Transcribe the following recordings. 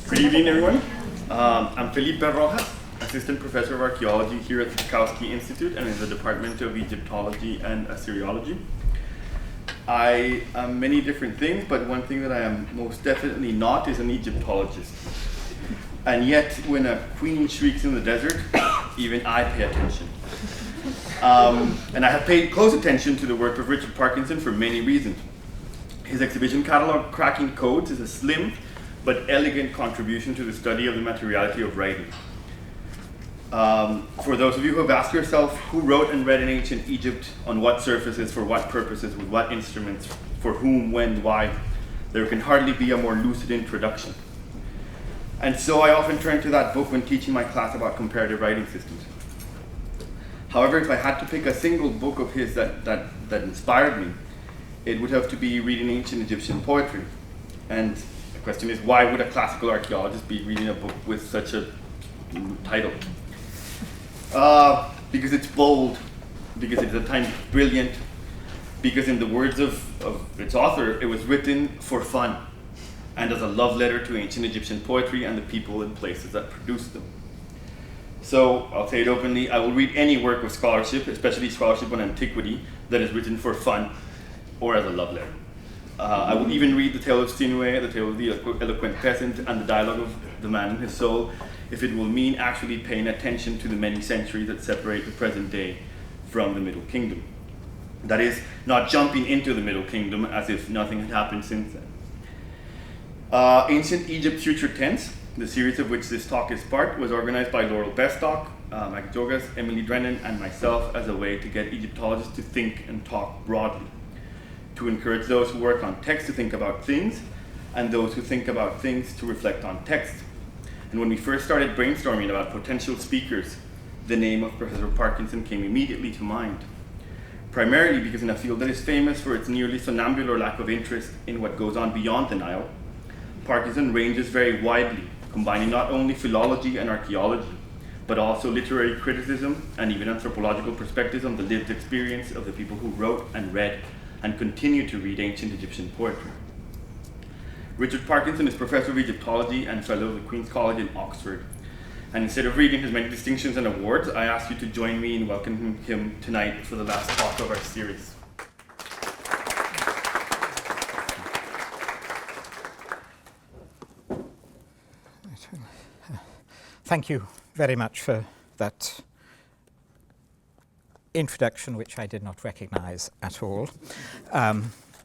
Good evening, everyone. I'm Felipe Rojas, Assistant Professor of Archaeology here at the Kowski Institute and in the Department of Egyptology and Assyriology. I am many different things, but one thing that I am most definitely not is an Egyptologist. And yet, when a queen shrieks in the desert, even I pay attention. And I have paid close attention to the work of Richard Parkinson for many reasons. His exhibition catalog, Cracking Codes, is a slim but elegant contribution to the study of the materiality of writing. For those of you who have asked yourself who wrote and read in ancient Egypt, on what surfaces, for what purposes, with what instruments, for whom, when, why, there can hardly be a more lucid introduction. And so I often turn to that book when teaching my class about comparative writing systems. However, if I had to pick a single book of his that inspired me, it would have to be reading ancient Egyptian poetry. And the question is, why would a classical archaeologist be reading a book with such a title? Because it's bold, because it's at times brilliant, because in the words of its author, it was written for fun and as a love letter to ancient Egyptian poetry and the people and places that produced them. So I'll say it openly, I will read any work of scholarship, especially scholarship on antiquity, that is written for fun or as a love letter. I will even read the tale of Sinue, the tale of the eloquent peasant, and the dialogue of the man and his soul, if it will mean actually paying attention to the many centuries that separate the present day from the Middle Kingdom. That is, not jumping into the Middle Kingdom as if nothing had happened since then. Ancient Egypt Future Tense, the series of which this talk is part, was organized by Laurel Bestock, Mac Jogas, Emily Drennan, and myself as a way to get Egyptologists to think and talk broadly, to encourage those who work on text to think about things, and those who think about things to reflect on text. And when we first started brainstorming about potential speakers, the name of Professor Parkinson came immediately to mind, primarily because in a field that is famous for its nearly somnambular lack of interest in what goes on beyond the Nile, Parkinson ranges very widely, combining not only philology and archaeology, but also literary criticism and even anthropological perspectives on the lived experience of the people who wrote and read and continue to read ancient Egyptian poetry. Richard Parkinson is Professor of Egyptology and Fellow of the Queen's College in Oxford. And instead of reading his many distinctions and awards, I ask you to join me in welcoming him tonight for the last talk of our series. Thank you very much for that introduction, which I did not recognize at all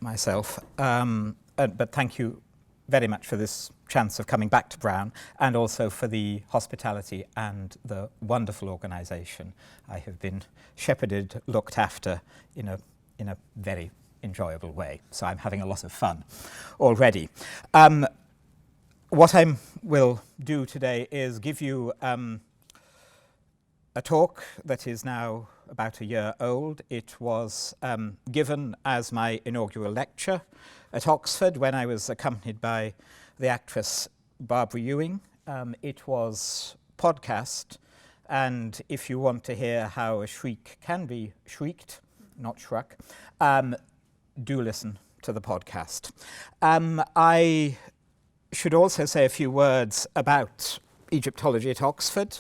myself. But thank you very much for this chance of coming back to Brown, and also for the hospitality and the wonderful organization. I have been shepherded, looked after in a very enjoyable way. So I'm having a lot of fun already. What I will do today is give you a talk that is now about a year old. It was given as my inaugural lecture at Oxford when I was accompanied by the actress Barbara Ewing. It was podcast, and if you want to hear how a shriek can be shrieked, not shruck, do listen to the podcast. I should also say a few words about Egyptology at Oxford.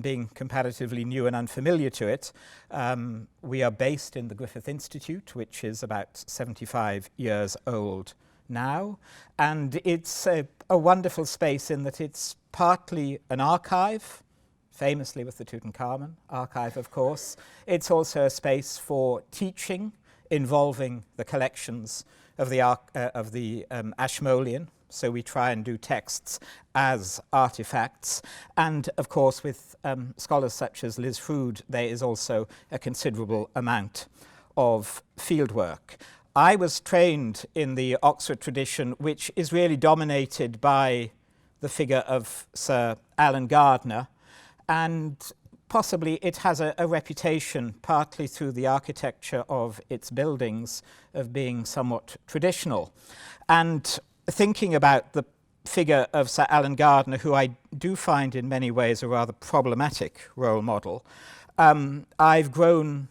Being comparatively new and unfamiliar to it, we are based in the Griffith Institute, which is about 75 years old now. And it's a wonderful space in that it's partly an archive, famously with the Tutankhamun archive, of course. It's also a space for teaching involving the collections of the Ashmolean. So we try and do texts as artifacts. And of course, with scholars such as Liz Frood, there is also a considerable amount of fieldwork. I was trained in the Oxford tradition, which is really dominated by the figure of Sir Alan Gardiner, and possibly it has a reputation, partly through the architecture of its buildings, of being somewhat traditional. And thinking about the figure of Sir Alan Gardiner, who I do find in many ways a rather problematic role model, I've grown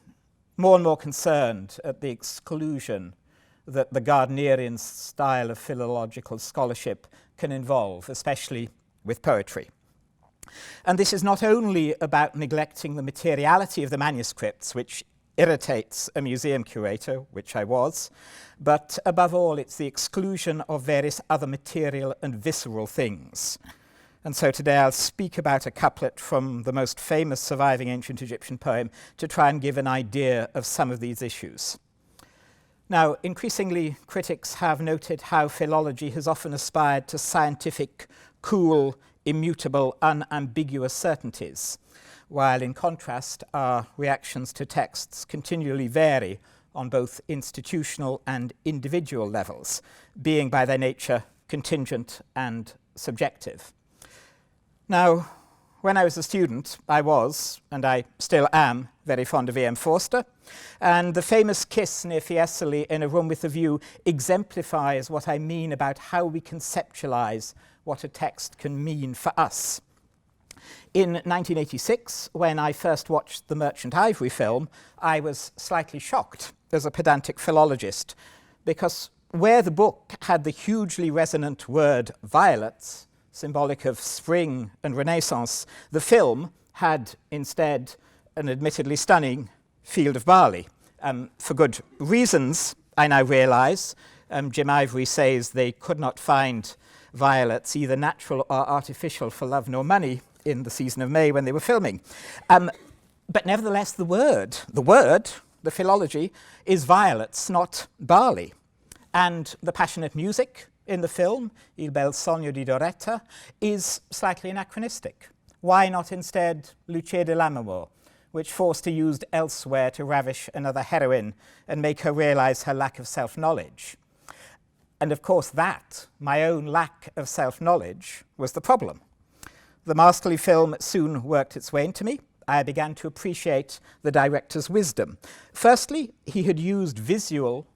more and more concerned at the exclusion that the Gardnerian style of philological scholarship can involve, especially with poetry. And this is not only about neglecting the materiality of the manuscripts, which irritates a museum curator, which I was, but above all, it's the exclusion of various other material and visceral things. And so today I'll speak about a couplet from the most famous surviving ancient Egyptian poem to try and give an idea of some of these issues. Now, increasingly, critics have noted how philology has often aspired to scientific, cool, immutable, unambiguous certainties, while in contrast, our reactions to texts continually vary on both institutional and individual levels, being by their nature contingent and subjective. Now, when I was a student, I was, and I still am, very fond of E.M. Forster, and the famous kiss near Fiesole in A Room with a View exemplifies what I mean about how we conceptualize what a text can mean for us. In 1986, when I first watched the Merchant Ivory film, I was slightly shocked as a pedantic philologist, because where the book had the hugely resonant word violets, symbolic of spring and Renaissance, the film had instead an admittedly stunning field of barley. For good reasons, I now realise. Jim Ivory says they could not find violets, either natural or artificial, for love nor money in the season of May when they were filming. But nevertheless, the philology, is violets, not barley. And the passionate music in the film, Il bel sogno di Doretta, is slightly anachronistic. Why not instead Luce dell'amore, which Forster used elsewhere to ravish another heroine and make her realise her lack of self-knowledge? And of course that, my own lack of self-knowledge, was the problem. The masterly film soon worked its way into me. I began to appreciate the director's wisdom. Firstly, he had used visual,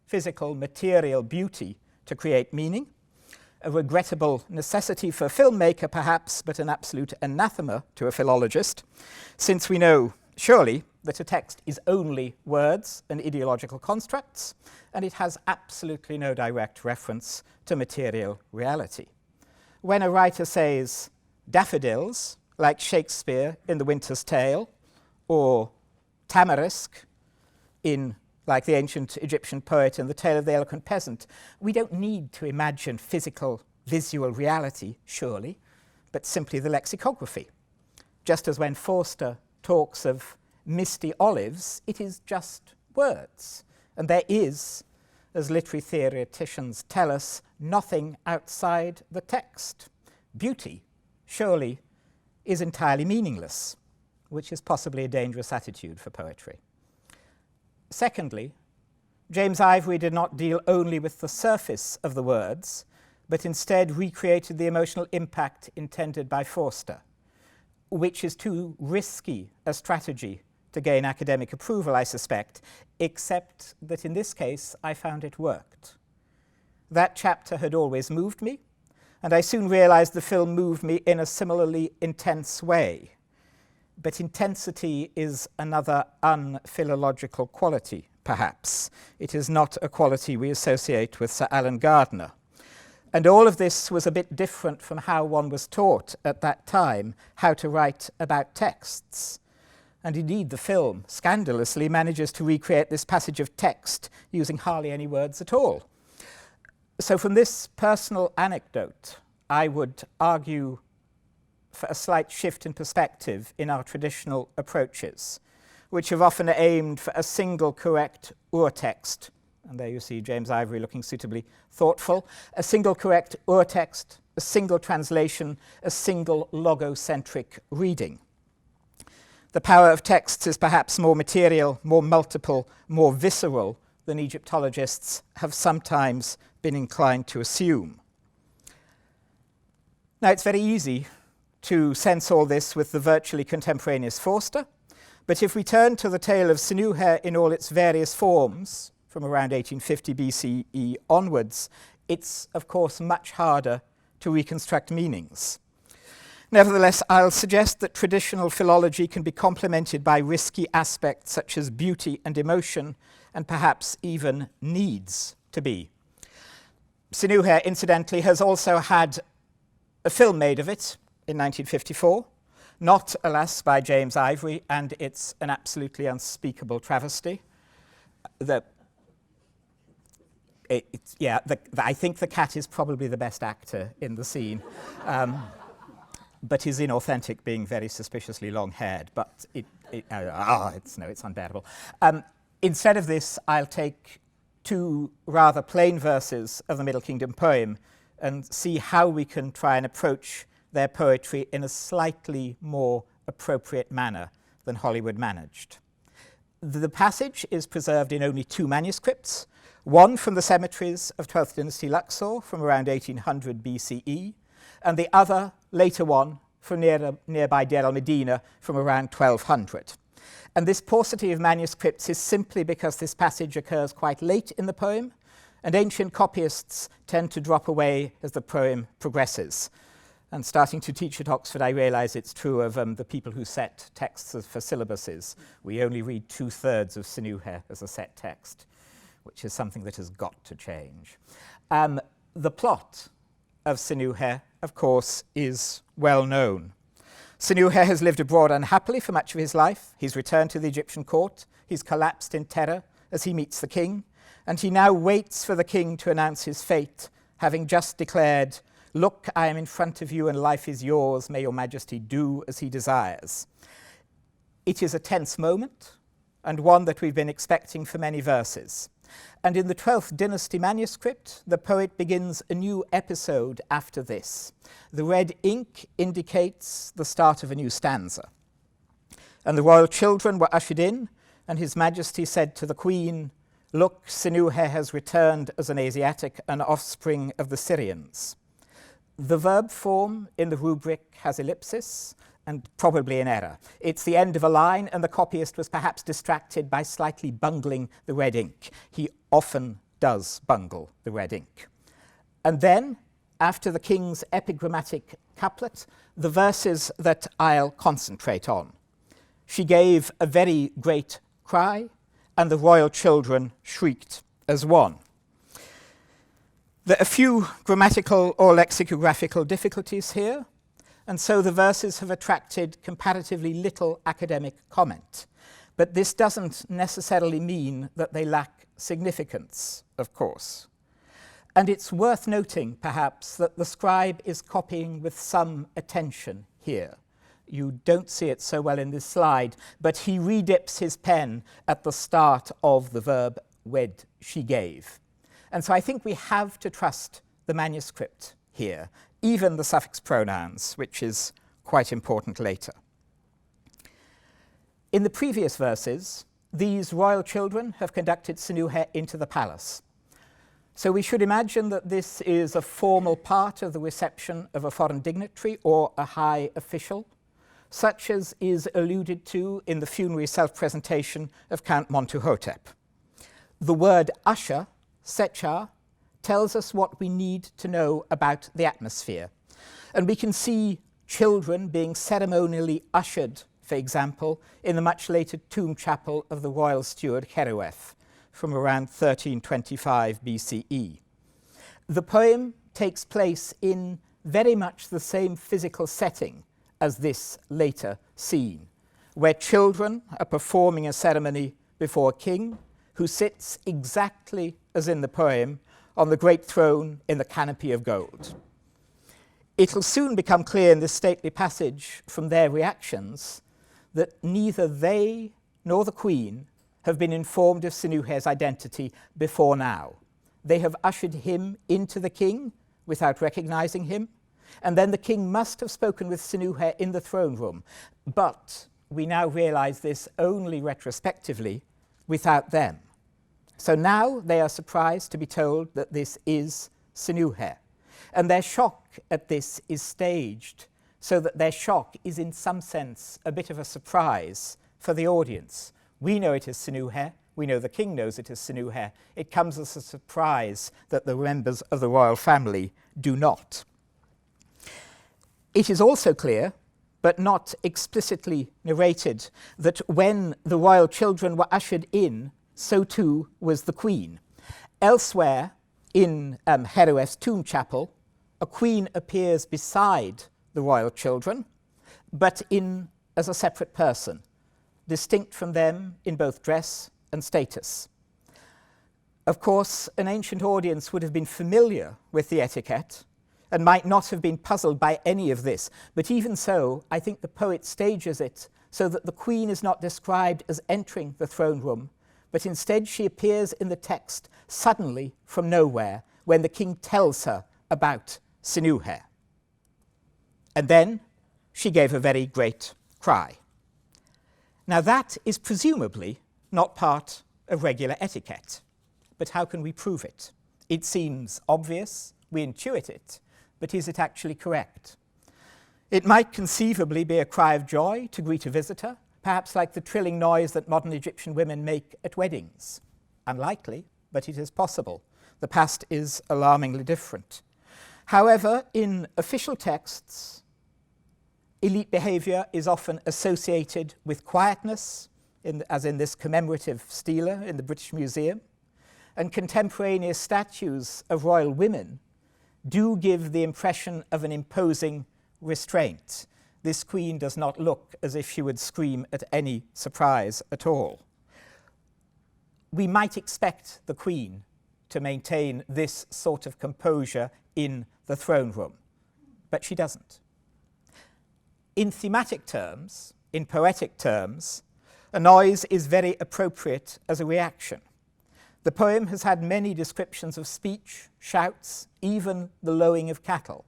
physical, material beauty to create meaning, a regrettable necessity for a filmmaker perhaps, but an absolute anathema to a philologist, since we know, surely, that a text is only words and ideological constructs, and it has absolutely no direct reference to material reality. When a writer says daffodils, like Shakespeare in The Winter's Tale, or tamarisk in like the ancient Egyptian poet in The Tale of the Eloquent Peasant, we don't need to imagine physical, visual reality, surely, but simply the lexicography. Just as when Forster talks of misty olives, it is just words. And there is, as literary theoreticians tell us, nothing outside the text. Beauty, surely, is entirely meaningless, which is possibly a dangerous attitude for poetry. Secondly, James Ivory did not deal only with the surface of the words, but instead recreated the emotional impact intended by Forster, which is too risky a strategy to gain academic approval, I suspect, except that in this case I found it worked. That chapter had always moved me, and I soon realized the film moved me in a similarly intense way. But intensity is another unphilological quality, perhaps. It is not a quality we associate with Sir Alan Gardiner. And all of this was a bit different from how one was taught at that time how to write about texts. And indeed, the film scandalously manages to recreate this passage of text using hardly any words at all. So from this personal anecdote, I would argue for a slight shift in perspective in our traditional approaches, which have often aimed for a single correct urtext, and there you see James Ivory looking suitably thoughtful, a single correct urtext, a single translation, a single logocentric reading. The power of texts is perhaps more material, more multiple, more visceral than Egyptologists have sometimes been inclined to assume. Now, it's very easy to sense all this with the virtually contemporaneous Forster, but if we turn to the tale of Sinuhe in all its various forms, from around 1850 BCE onwards, it's of course much harder to reconstruct meanings. Nevertheless, I'll suggest that traditional philology can be complemented by risky aspects such as beauty and emotion, and perhaps even needs to be. Senushe, incidentally, has also had a film made of it in 1954, not, alas, by James Ivory, and it's an absolutely unspeakable travesty. I think the cat is probably the best actor in the scene, but is inauthentic, being very suspiciously long-haired. But it's unbearable. Instead of this, I'll take two rather plain verses of the Middle Kingdom poem and see how we can try and approach their poetry in a slightly more appropriate manner than Hollywood managed. The passage is preserved in only two manuscripts, one from the cemeteries of 12th dynasty Luxor from around 1800 BCE, and the other, later one, from nearby Deir el-Medina from around 1200. And this paucity of manuscripts is simply because this passage occurs quite late in the poem, and ancient copyists tend to drop away as the poem progresses. And starting to teach at Oxford, I realise it's true of the people who set texts for syllabuses. We only read 2/3 of Senushe as a set text, which is something that has got to change. The plot of Senushe, of course, is well known. Senushe has lived abroad unhappily for much of his life. He's returned to the Egyptian court. He's collapsed in terror as he meets the king, and he now waits for the king to announce his fate, having just declared, "Look, I am in front of you and life is yours. May your majesty do as he desires." It is a tense moment, and one that we've been expecting for many verses. And in the 12th dynasty manuscript, the poet begins a new episode after this. The red ink indicates the start of a new stanza. And the royal children were ushered in, and his majesty said to the queen, "Look, Senushe has returned as an Asiatic, an offspring of the Syrians." The verb form in the rubric has ellipsis, and probably an error. It's the end of a line, and the copyist was perhaps distracted by slightly bungling the red ink. He often does bungle the red ink. And then, after the king's epigrammatic couplet, the verses that I'll concentrate on. She gave a very great cry, and the royal children shrieked as one. There are a few grammatical or lexicographical difficulties here, and so the verses have attracted comparatively little academic comment. But this doesn't necessarily mean that they lack significance, of course. And it's worth noting, perhaps, that the scribe is copying with some attention here. You don't see it so well in this slide, but he redips his pen at the start of the verb wed she gave. And so I think we have to trust the manuscript here, even the suffix pronouns, which is quite important later. In the previous verses, these royal children have conducted Senushe into the palace. So we should imagine that this is a formal part of the reception of a foreign dignitary or a high official, such as is alluded to in the funerary self-presentation of Count Montuhotep. The word usher, sechar, tells us what we need to know about the atmosphere. And we can see children being ceremonially ushered, for example, in the much later tomb chapel of the royal steward Hereweth from around 1325 BCE. The poem takes place in very much the same physical setting as this later scene, where children are performing a ceremony before a king who sits exactly as in the poem on the great throne in the canopy of gold. It will soon become clear in this stately passage from their reactions that neither they nor the queen have been informed of Senushe's identity before now. They have ushered him into the king without recognizing him, and then the king must have spoken with Senushe in the throne room. But we now realize this only retrospectively without them. So now they are surprised to be told that this is Senushe. And their shock at this is staged, so that their shock is in some sense a bit of a surprise for the audience. We know it is Senushe. We know the king knows it is Senushe. It comes as a surprise that the members of the royal family do not. It is also clear, but not explicitly narrated, that when the royal children were ushered in, so too was the queen. Elsewhere, in Hereweth's tomb chapel, a queen appears beside the royal children, but as a separate person, distinct from them in both dress and status. Of course, an ancient audience would have been familiar with the etiquette and might not have been puzzled by any of this. But even so, I think the poet stages it so that the queen is not described as entering the throne room, but instead she appears in the text suddenly from nowhere when the king tells her about Sensuality. And then she gave a very great cry. Now that is presumably not part of regular etiquette, but how can we prove it? It seems obvious, we intuit it, but is it actually correct? It might conceivably be a cry of joy to greet a visitor, perhaps like the trilling noise that modern Egyptian women make at weddings. Unlikely, but it is possible. The past is alarmingly different. However, in official texts, elite behavior is often associated with quietness, as in this commemorative stela in the British Museum, and contemporaneous statues of royal women do give the impression of an imposing restraint. This queen does not look as if she would scream at any surprise at all. We might expect the queen to maintain this sort of composure in the throne room, but she doesn't. In thematic terms, in poetic terms, a noise is very appropriate as a reaction. The poem has had many descriptions of speech, shouts, even the lowing of cattle.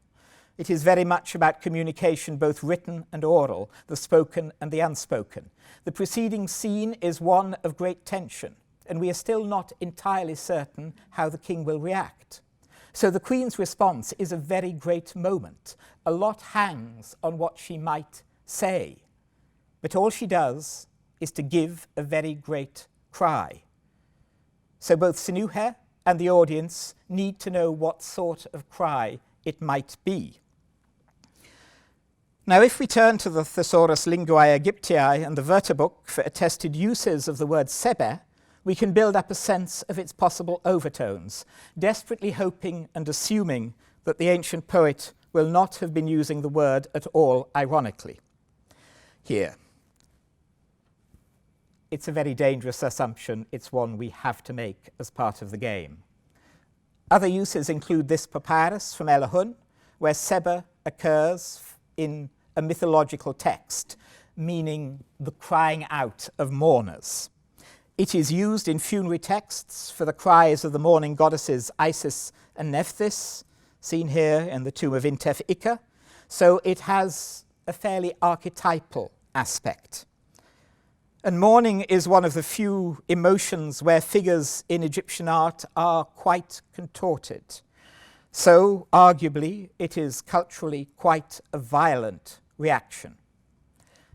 It is very much about communication, both written and oral, the spoken and the unspoken. The preceding scene is one of great tension, and we are still not entirely certain how the king will react. So the queen's response is a very great moment. A lot hangs on what she might say, but all she does is to give a very great cry. So both Sensuality and the audience need to know what sort of cry it might be. Now, if we turn to the Thesaurus Linguae Egyptiae and the Wörterbuch for attested uses of the word sebe, we can build up a sense of its possible overtones, desperately hoping and assuming that the ancient poet will not have been using the word at all ironically here. It's a very dangerous assumption. It's one we have to make as part of the game. Other uses include this papyrus from Elahun, where sebe occurs in a mythological text, meaning the crying out of mourners. It is used in funerary texts for the cries of the mourning goddesses Isis and Nephthys, seen here in the tomb of Intef Ika, so it has a fairly archetypal aspect. And mourning is one of the few emotions where figures in Egyptian art are quite contorted. So, arguably, it is culturally quite a violent reaction.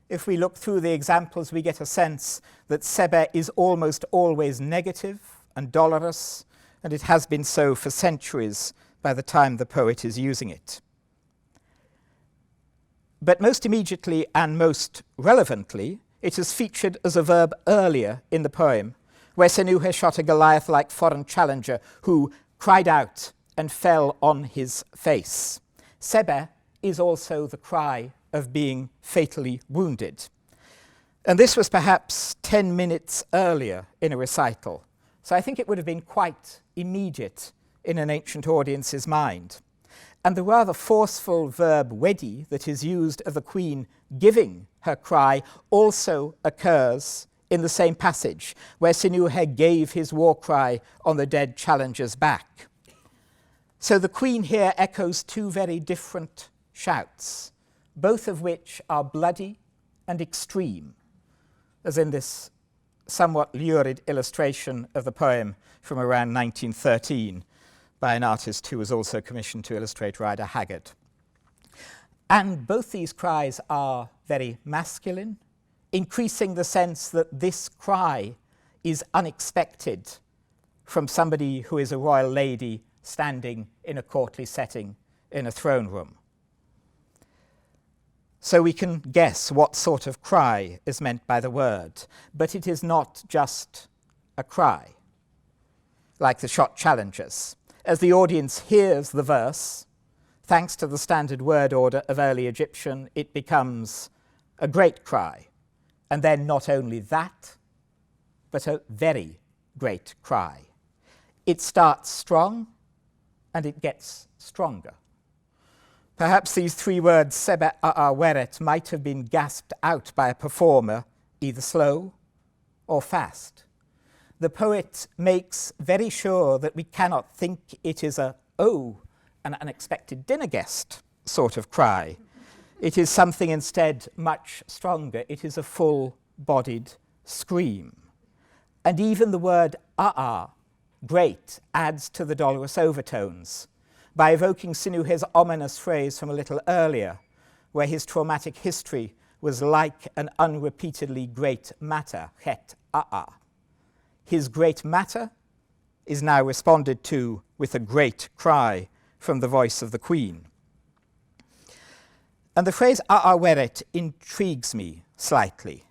If we look through the examples, we get a sense that sebe is almost always negative and dolorous, and it has been so for centuries by the time the poet is using it. But most immediately and most relevantly, it is featured as a verb earlier in the poem, where Sensuality shot a Goliath-like foreign challenger who cried out and fell on his face. Sebe is also the cry of being fatally wounded. And this was perhaps 10 minutes earlier in a recital, so I think it would have been quite immediate in an ancient audience's mind. And the rather forceful verb wedi that is used of the queen giving her cry also occurs in the same passage, where Sensuality gave his war cry on the dead challenger's back. So the queen here echoes two very different shouts, both of which are bloody and extreme, as in this somewhat lurid illustration of the poem from around 1913 by an artist who was also commissioned to illustrate Rider Haggard. And both these cries are very masculine, increasing the sense that this cry is unexpected from somebody who is a royal lady standing in a courtly setting in a throne room. So we can guess what sort of cry is meant by the word, but it is not just a cry, like the shot challengers. as the audience hears the verse, thanks to the standard word order of early Egyptian, it becomes a great cry. And then not only that, but a very great cry. It starts strong and it gets stronger. Perhaps these three words, sebe a'a weret, might have been gasped out by a performer, either slow or fast. The poet makes very sure that we cannot think it is an unexpected dinner guest sort of cry. It is something instead much stronger. It is a full-bodied scream. And even the word a'a, great, adds to the dolorous overtones by evoking Sinuhe's ominous phrase from a little earlier, where his traumatic history was like an unrepeatedly great matter, het a'a. His great matter is now responded to with a great cry from the voice of the queen. And the phrase a'a weret intrigues me slightly.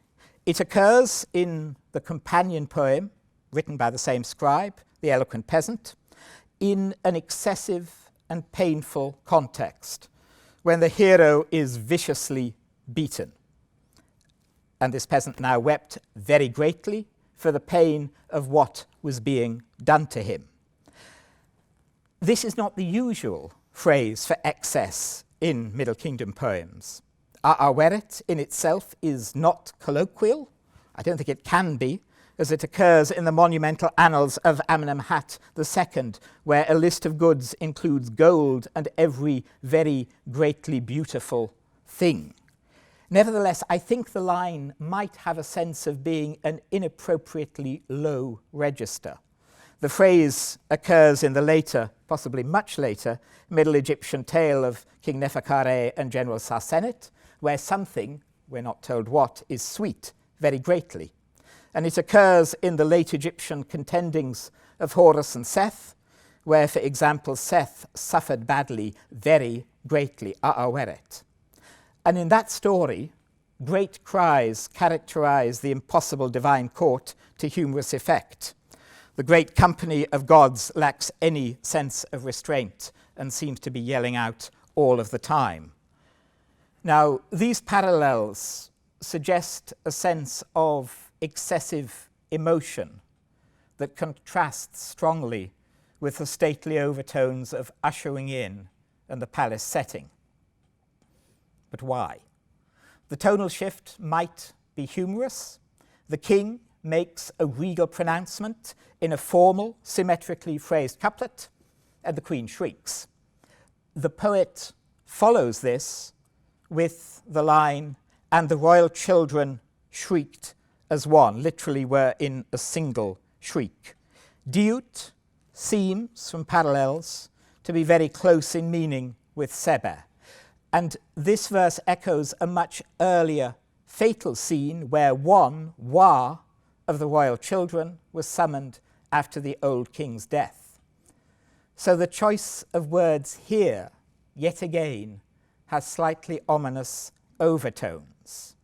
It occurs in the companion poem written by the same scribe, The Eloquent Peasant, in an excessive and painful context, when the hero is viciously beaten. And this peasant now wept very greatly for the pain of what was being done to him. This is not the usual phrase for excess in Middle Kingdom poems. A'a weret in itself is not colloquial. I don't think it can be, as it occurs in the monumental annals of Amenemhat II, where a list of goods includes gold and every very greatly beautiful thing. Nevertheless, I think the line might have a sense of being an inappropriately low register. The phrase occurs in the later, possibly much later, Middle Egyptian tale of King Neferkare and General Sarsenet, where something, we're not told what, is sweet very greatly. And it occurs in the late Egyptian contendings of Horus and Seth, where, for example, Seth suffered badly, very greatly, a'a weret. And in that story, great cries characterize the impossible divine court to humorous effect. The great company of gods lacks any sense of restraint and seems to be yelling out all of the time. Now, these parallels suggest a sense of excessive emotion that contrasts strongly with the stately overtones of ushering in and the palace setting. But why? The tonal shift might be humorous. The king makes a regal pronouncement in a formal, symmetrically phrased couplet, and the queen shrieks. The poet follows this with the line, and the royal children shrieked as one, literally were in a single shriek. Diut seems, from parallels, to be very close in meaning with Sebe. And this verse echoes a much earlier fatal scene where one, Wa, of the royal children, was summoned after the old king's death. So the choice of words here, yet again, has slightly ominous overtones.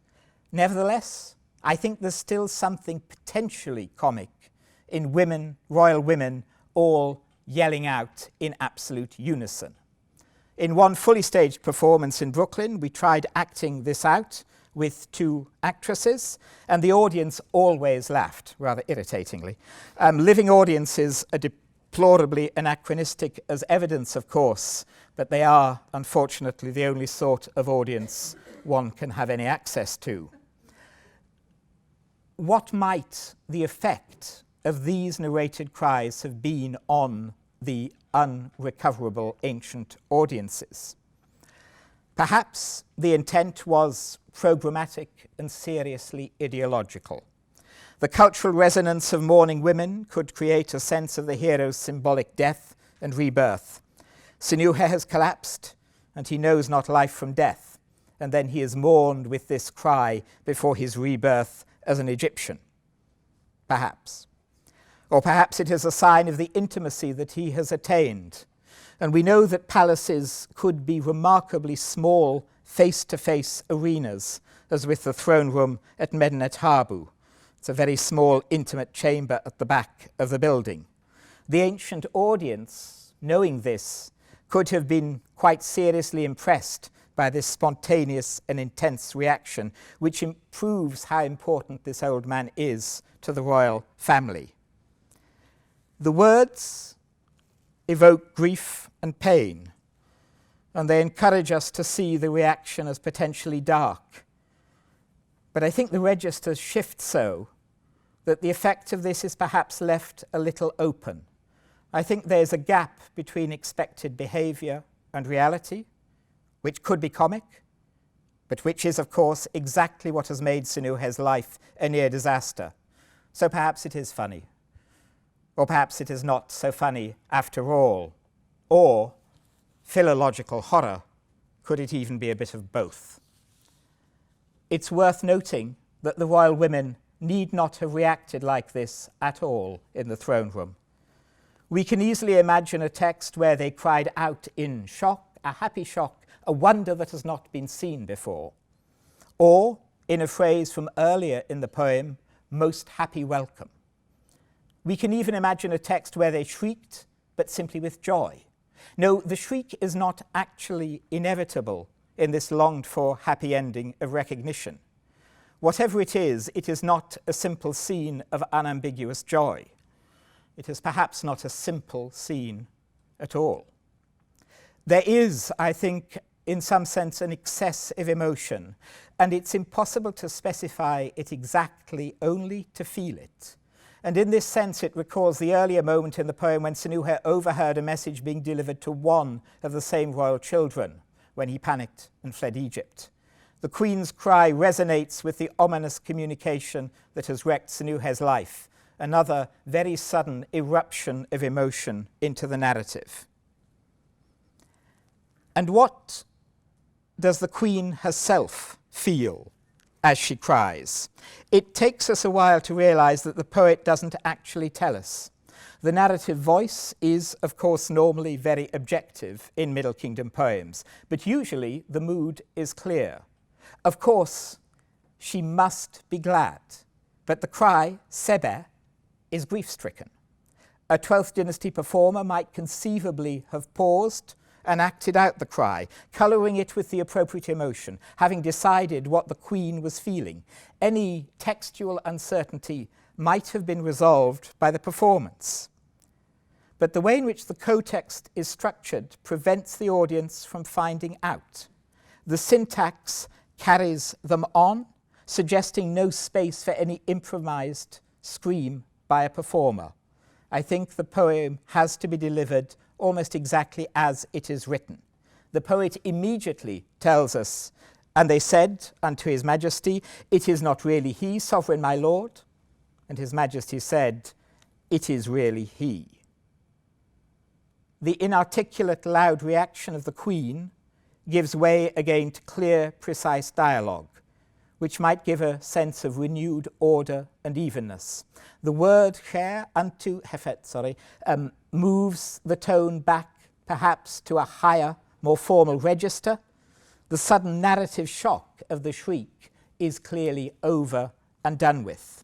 Nevertheless, I think there's still something potentially comic in women, royal women, all yelling out in absolute unison. In one fully staged performance in Brooklyn, we tried acting this out with two actresses, and the audience always laughed, rather irritatingly. Living audiences are deplorably anachronistic as evidence, of course, but they are, unfortunately, the only sort of audience one can have any access to. What might the effect of these narrated cries have been on the unrecoverable ancient audiences? Perhaps the intent was programmatic and seriously ideological. The cultural resonance of mourning women could create a sense of the hero's symbolic death and rebirth. Sinuhe has collapsed, and he knows not life from death, and then he is mourned with this cry before his rebirth as an Egyptian. Perhaps. Or perhaps it is a sign of the intimacy that he has attained. And we know that palaces could be remarkably small face-to-face arenas, as with the throne room at Medinet Habu. It's a very small, intimate chamber at the back of the building. The ancient audience knowing this, could have been quite seriously impressed by this spontaneous and intense reaction, which proves how important this old man is to the royal family. The words evoke grief and pain, and they encourage us to see the reaction as potentially dark. But I think the registers shift so that the effect of this is perhaps left a little open. I think there's a gap between expected behavior and reality, which could be comic, but which is, of course, exactly what has made Sinuhe's life a near disaster. So perhaps it is funny, or perhaps it is not so funny after all, or philological horror. Could it even be a bit of both? It's worth noting that the royal women need not have reacted like this at all in the throne room. We can easily imagine a text where they cried out in shock, a happy shock, a wonder that has not been seen before. Or, in a phrase from earlier in the poem, most happy welcome. We can even imagine a text where they shrieked, but simply with joy. No, the shriek is not actually inevitable in this longed-for happy ending of recognition. Whatever it is not a simple scene of unambiguous joy. It is perhaps not a simple scene at all. There is, I think, in some sense, an excess of emotion, and it's impossible to specify it exactly, only to feel it. And in this sense, it recalls the earlier moment in the poem when Sinuhe overheard a message being delivered to one of the same royal children when he panicked and fled Egypt. The Queen's cry resonates with the ominous communication that has wrecked Sinuhe's life, another very sudden eruption of emotion into the narrative. And what does the Queen herself feel as she cries? It takes us a while to realize that the poet doesn't actually tell us. The narrative voice is, of course, normally very objective in Middle Kingdom poems, but usually the mood is clear. Of course, she must be glad, but the cry, Sebe, is grief-stricken. A 12th dynasty performer might conceivably have paused and acted out the cry, colouring it with the appropriate emotion, having decided what the Queen was feeling. Any textual uncertainty might have been resolved by the performance. But the way in which the co-text is structured prevents the audience from finding out. The syntax carries them on, suggesting no space for any improvised scream by a performer. I think the poem has to be delivered almost exactly as it is written. The poet immediately tells us, "And they said unto his majesty, it is not really he, sovereign my lord." And his majesty said, "It is really he." The inarticulate, loud reaction of the Queen gives way again to clear, precise dialogue, which might give a sense of renewed order and evenness. The word hefet, moves the tone back perhaps to a higher, more formal register. The sudden narrative shock of the shriek is clearly over and done with.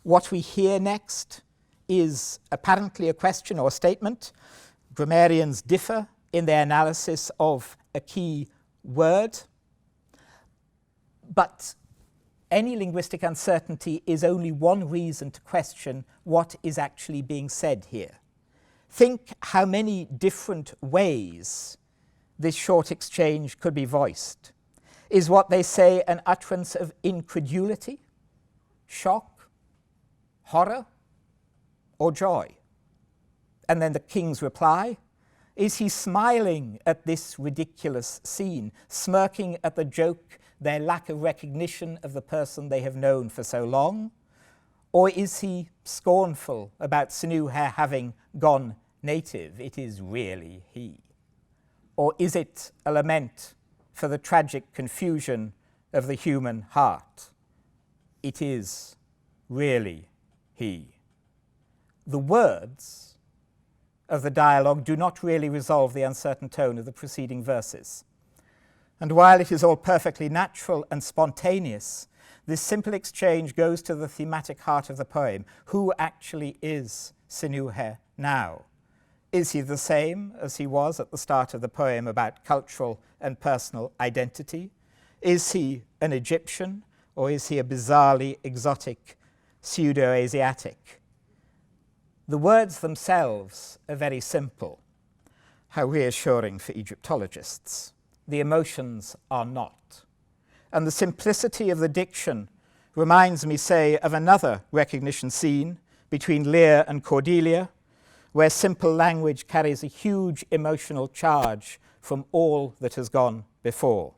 What we hear next is apparently a question or a statement. Grammarians differ in their analysis of a key word, but any linguistic uncertainty is only one reason to question what is actually being said here. Think how many different ways this short exchange could be voiced. Is what they say an utterance of incredulity, shock, horror, or joy? And then the king's reply, is he smiling at this ridiculous scene, smirking at the joke, their lack of recognition of the person they have known for so long? Or is he scornful about Sinuhe having gone native? It is really he. Or is it a lament for the tragic confusion of the human heart? It is really he. The words of the dialogue do not really resolve the uncertain tone of the preceding verses. And while it is all perfectly natural and spontaneous, this simple exchange goes to the thematic heart of the poem. Who actually is Sinuhe now? Is he the same as he was at the start of the poem about cultural and personal identity? Is he an Egyptian, or is he a bizarrely exotic pseudo-Asiatic? The words themselves are very simple. How reassuring for Egyptologists. The emotions are not. And the simplicity of the diction reminds me, say, of another recognition scene between Lear and Cordelia, where simple language carries a huge emotional charge from all that has gone before.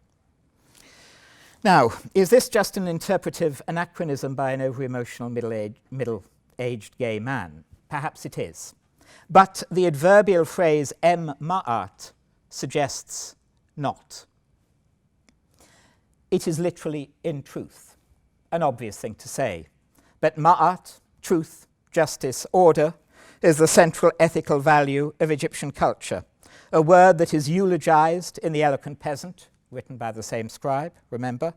Now, is this just an interpretive anachronism by an over-emotional middle-aged gay man? Perhaps it is. But the adverbial phrase em ma'at suggests not. It is literally in truth, an obvious thing to say. But ma'at, truth, justice, order, is the central ethical value of Egyptian culture, a word that is eulogized in The Eloquent Peasant, written by the same scribe, remember,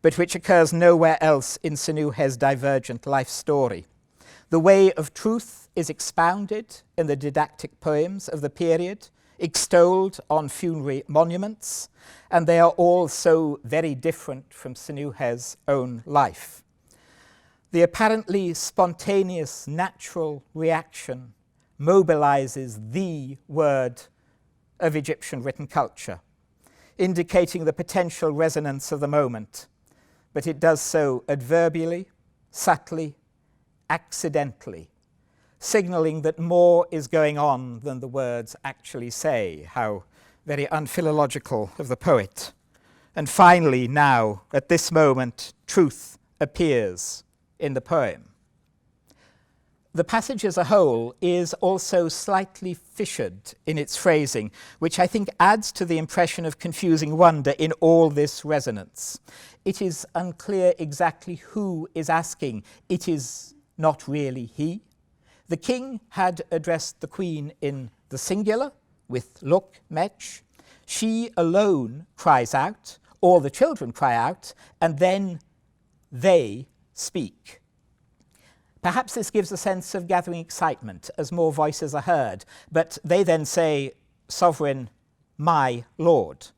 but which occurs nowhere else in Senuhe's divergent life story. The way of truth is expounded in the didactic poems of the period, extolled on funerary monuments, and they are all so very different from Senuhe's own life. The apparently spontaneous, natural reaction mobilizes the word of Egyptian written culture, indicating the potential resonance of the moment, but it does so adverbially, subtly, accidentally, signaling that more is going on than the words actually say. How very unphilological of the poet. And finally, now, at this moment, truth appears in the poem. The passage as a whole is also slightly fissured in its phrasing, which I think adds to the impression of confusing wonder in all this resonance. It is unclear exactly who is asking. It is not really he. The king had addressed the queen in the singular, with look, mech. She alone cries out, all the children cry out, and then they speak. Perhaps this gives a sense of gathering excitement as more voices are heard, but they then say, "Sovereign, my lord,"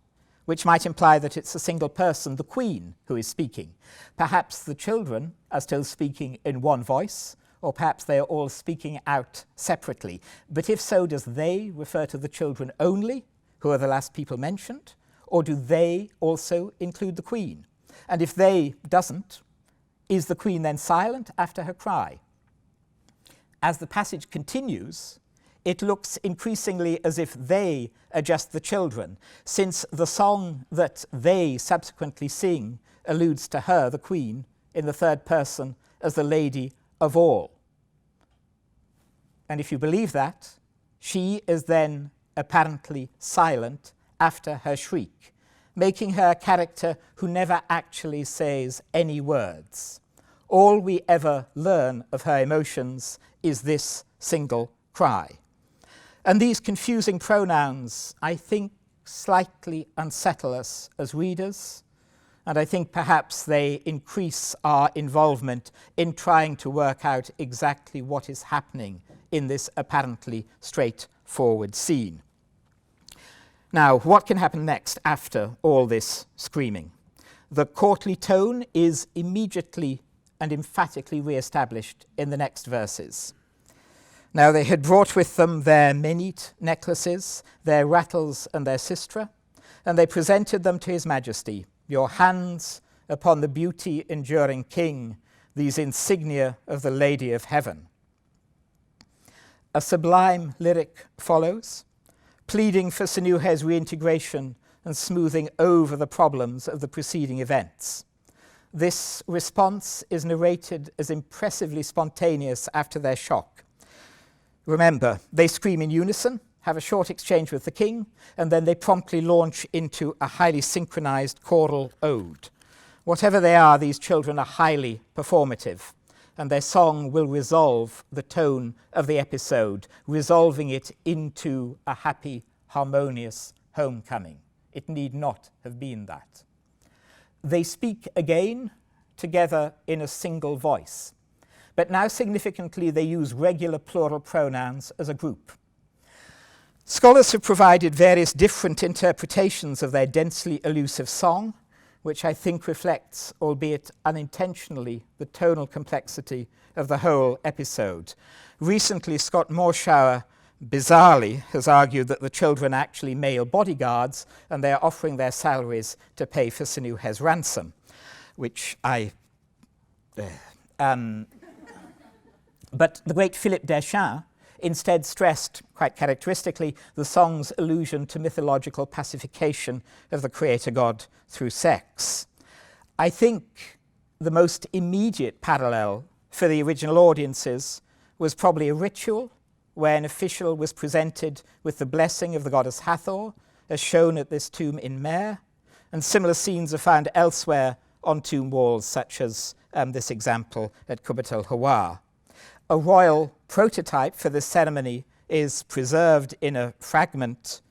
which might imply that it's a single person, the queen, who is speaking. Perhaps the children are still speaking in one voice, or perhaps they are all speaking out separately. But if so, does they refer to the children only, who are the last people mentioned, or do they also include the queen? And if they doesn't, is the queen then silent after her cry? As the passage continues, it looks increasingly as if they are just the children, since the song that they subsequently sing alludes to her, the queen, in the third person as the lady of all. And if you believe that, she is then apparently silent after her shriek, making her a character who never actually says any words. All we ever learn of her emotions is this single cry. And these confusing pronouns, I think, slightly unsettle us as readers, and I think perhaps they increase our involvement in trying to work out exactly what is happening in this apparently straightforward scene. Now, what can happen next after all this screaming? The courtly tone is immediately and emphatically re-established in the next verses. Now they had brought with them their menite necklaces, their rattles and their sistra, and they presented them to his majesty. Your hands upon the beauty enduring king, these insignia of the Lady of Heaven. A sublime lyric follows, pleading for Senuhe's reintegration and smoothing over the problems of the preceding events. This response is narrated as impressively spontaneous after their shock. Remember, they scream in unison, have a short exchange with the king, and then they promptly launch into a highly synchronized choral ode. Whatever they are, these children are highly performative, and their song will resolve the tone of the episode, resolving it into a happy, harmonious homecoming. It need not have been that. They speak again together in a single voice, but now significantly they use regular plural pronouns as a group. Scholars have provided various different interpretations of their densely elusive song, which I think reflects, albeit unintentionally, the tonal complexity of the whole episode. Recently, Scott Morshower bizarrely has argued that the children are actually male bodyguards and they are offering their salaries to pay for Sinuhe's ransom, which I... But the great Philippe Deschamps instead stressed, quite characteristically, the song's allusion to mythological pacification of the creator god through sex. I think the most immediate parallel for the original audiences was probably a ritual where an official was presented with the blessing of the goddess Hathor, as shown at this tomb in Mer, and similar scenes are found elsewhere on tomb walls, such as this example at Kubbat el-Hawar. A royal prototype for this ceremony is preserved in a fragment,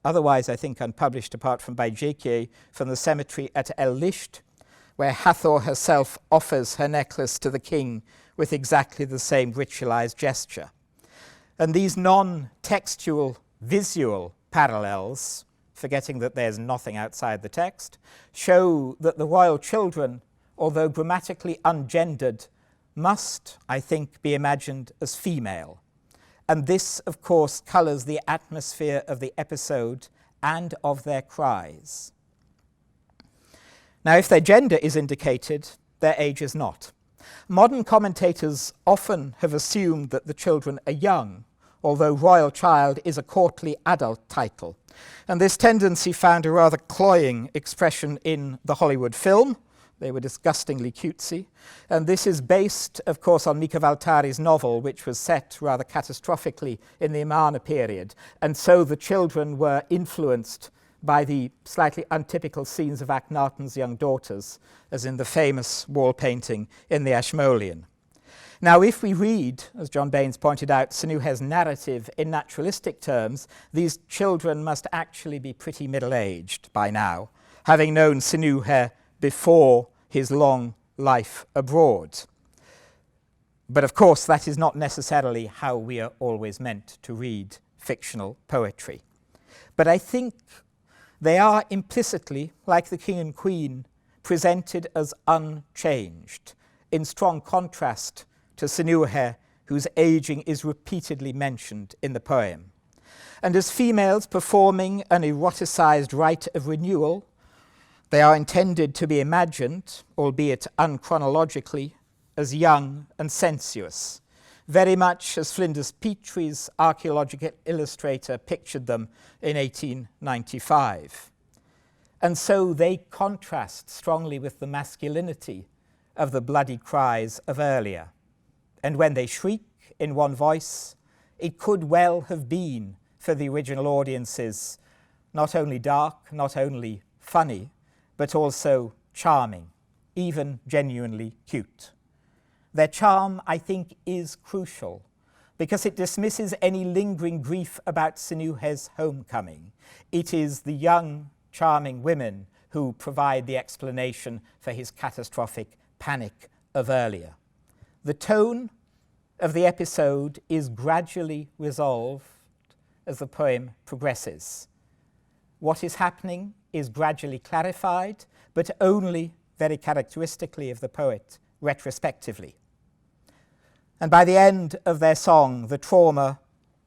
otherwise I think unpublished apart from by J.K., from the cemetery at El Lisht, where Hathor herself offers her necklace to the king with exactly the same ritualized gesture. And these non-textual visual parallels, forgetting that there's nothing outside the text, show that the royal children, although grammatically ungendered, must, I think, be imagined as female. And this, of course, colours the atmosphere of the episode and of their cries. Now, if their gender is indicated, their age is not. Modern commentators often have assumed that the children are young, although royal child is a courtly adult title. And this tendency found a rather cloying expression in the Hollywood film. They were disgustingly cutesy. And this is based, of course, on Mika Waltari's novel, which was set rather catastrophically in the Amarna period. And so the children were influenced by the slightly untypical scenes of Akhenaten's young daughters, as in the famous wall painting in the Ashmolean. Now, if we read, as John Baines pointed out, Sinuhe's narrative in naturalistic terms, these children must actually be pretty middle-aged by now, having known Sinuhe before his long life abroad. But of course, that is not necessarily how we are always meant to read fictional poetry. But I think they are implicitly, like the king and queen, presented as unchanged, in strong contrast to Sinuhe, whose aging is repeatedly mentioned in the poem. And as females performing an eroticized rite of renewal, they are intended to be imagined, albeit unchronologically, as young and sensuous, very much as Flinders Petrie's archaeological illustrator pictured them in 1895. And so they contrast strongly with the masculinity of the bloody cries of earlier. And when they shriek in one voice, it could well have been, for the original audiences, not only dark, not only funny, but also charming, even genuinely cute. Their charm, I think, is crucial because it dismisses any lingering grief about Sinuhe's homecoming. It is the young, charming women who provide the explanation for his catastrophic panic of earlier. The tone of the episode is gradually resolved as the poem progresses. What is happening is gradually clarified, but only very characteristically of the poet, retrospectively. And by the end of their song, the trauma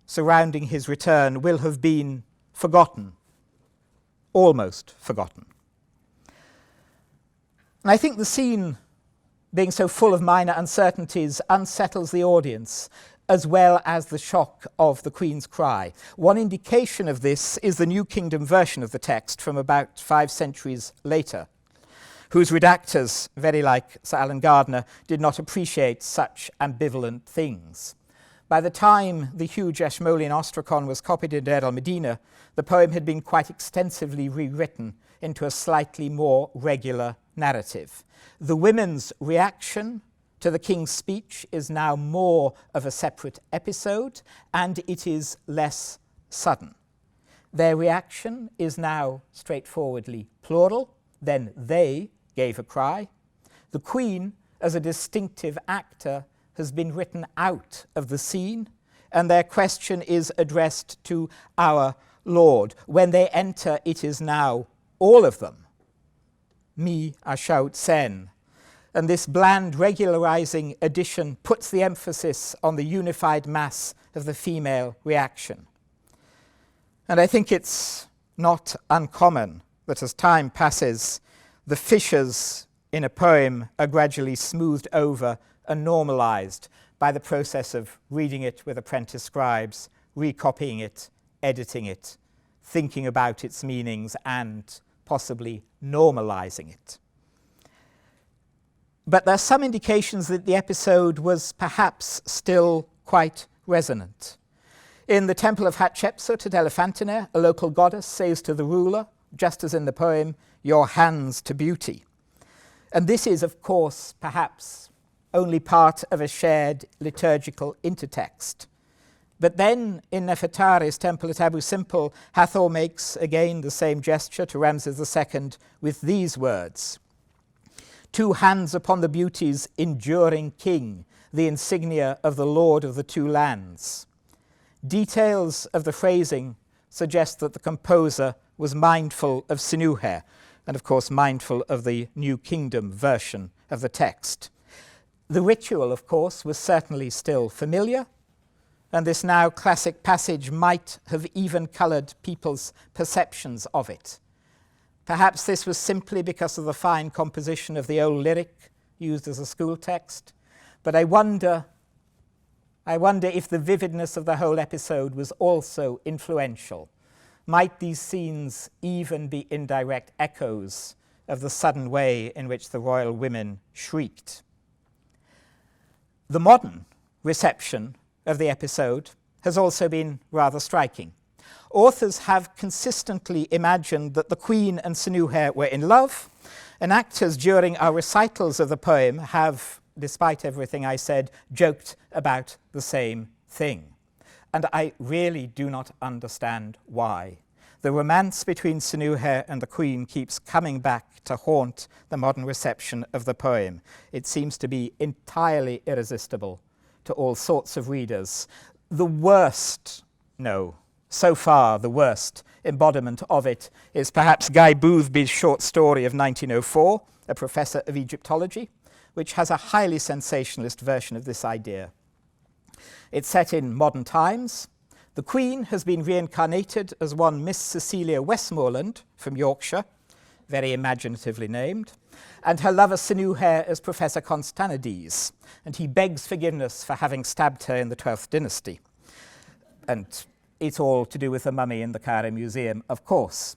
surrounding his return will have been forgotten, almost forgotten. And I think the scene, being so full of minor uncertainties, unsettles the audience, as well as the shock of the Queen's cry. One indication of this is the New Kingdom version of the text from about 5 centuries later, whose redactors, very like Sir Alan Gardiner, did not appreciate such ambivalent things. By the time the huge Ashmolean Ostracon was copied in Deir el-Medina, the poem had been quite extensively rewritten into a slightly more regular narrative. The women's reaction to the king's speech is now more of a separate episode, and it is less sudden. Their reaction is now straightforwardly plural. Then they gave a cry. The queen, as a distinctive actor, has been written out of the scene, and their question is addressed to our Lord. When they enter, it is now all of them. Mi ashaut sen. And this bland regularizing addition puts the emphasis on the unified mass of the female reaction. And I think it's not uncommon that as time passes, the fissures in a poem are gradually smoothed over and normalized by the process of reading it with apprentice scribes, recopying it, editing it, thinking about its meanings, and possibly normalizing it. But there are some indications that the episode was perhaps still quite resonant. In the temple of Hatshepsut at Elephantine, a local goddess says to the ruler, just as in the poem, "Your hands to beauty." And this is, of course, perhaps only part of a shared liturgical intertext. But then, in Nefertari's temple at Abu Simbel, Hathor makes again the same gesture to Ramses II with these words: "Two hands upon the beauty's enduring king, the insignia of the Lord of the two lands." Details of the phrasing suggest that the composer was mindful of Sinuhe, and of course mindful of the New Kingdom version of the text. The ritual, of course, was certainly still familiar, and this now classic passage might have even coloured people's perceptions of it. Perhaps this was simply because of the fine composition of the old lyric used as a school text, but I wonder if the vividness of the whole episode was also influential. Might these scenes even be indirect echoes of the sudden way in which the royal women shrieked? The modern reception of the episode has also been rather striking. Authors have consistently imagined that the Queen and Sinuhe were in love, and actors during our recitals of the poem have, despite everything I said, joked about the same thing. And I really do not understand why. The romance between Sinuhe and the Queen keeps coming back to haunt the modern reception of the poem. It seems to be entirely irresistible to all sorts of readers. So far the worst embodiment of it is perhaps Guy Boothby's short story of 1904, A Professor of Egyptology, which has a highly sensationalist version of this idea. It's set in modern times. The Queen has been reincarnated as one Miss Cecilia Westmoreland from Yorkshire, very imaginatively named, and her lover Sinuhe as Professor Constantinides, and he begs forgiveness for having stabbed her in the 12th dynasty. And it's all to do with the mummy in the Cairo Museum, of course.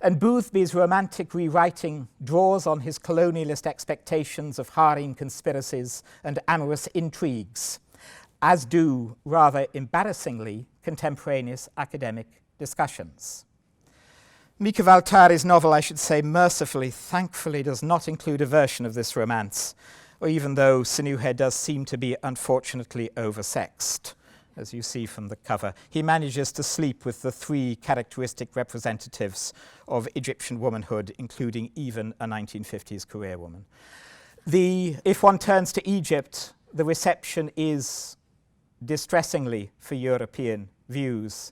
And Boothby's romantic rewriting draws on his colonialist expectations of harem conspiracies and amorous intrigues, as do, rather embarrassingly, contemporaneous academic discussions. Mika Valtari's novel, I should say mercifully, thankfully, does not include a version of this romance, or even though Sinuhe does seem to be unfortunately oversexed, as you see from the cover. He manages to sleep with the three characteristic representatives of Egyptian womanhood, including even a 1950s career woman. If one turns to Egypt, the reception is distressingly, for European views,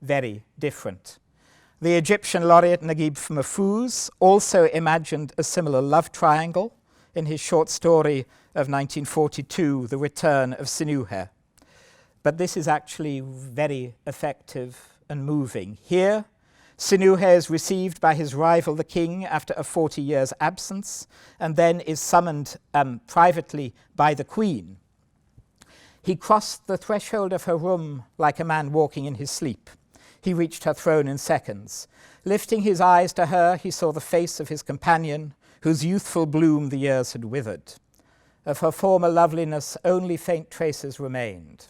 very different. The Egyptian laureate Naguib Mahfouz also imagined a similar love triangle in his short story of 1942, The Return of Sinuhe. But this is actually very effective and moving. Here, Sinuhe is received by his rival, the king, after a 40 years absence, and then is summoned privately by the queen. He crossed the threshold of her room like a man walking in his sleep. He reached her throne in seconds. Lifting his eyes to her, he saw the face of his companion, whose youthful bloom the years had withered. Of her former loveliness, only faint traces remained.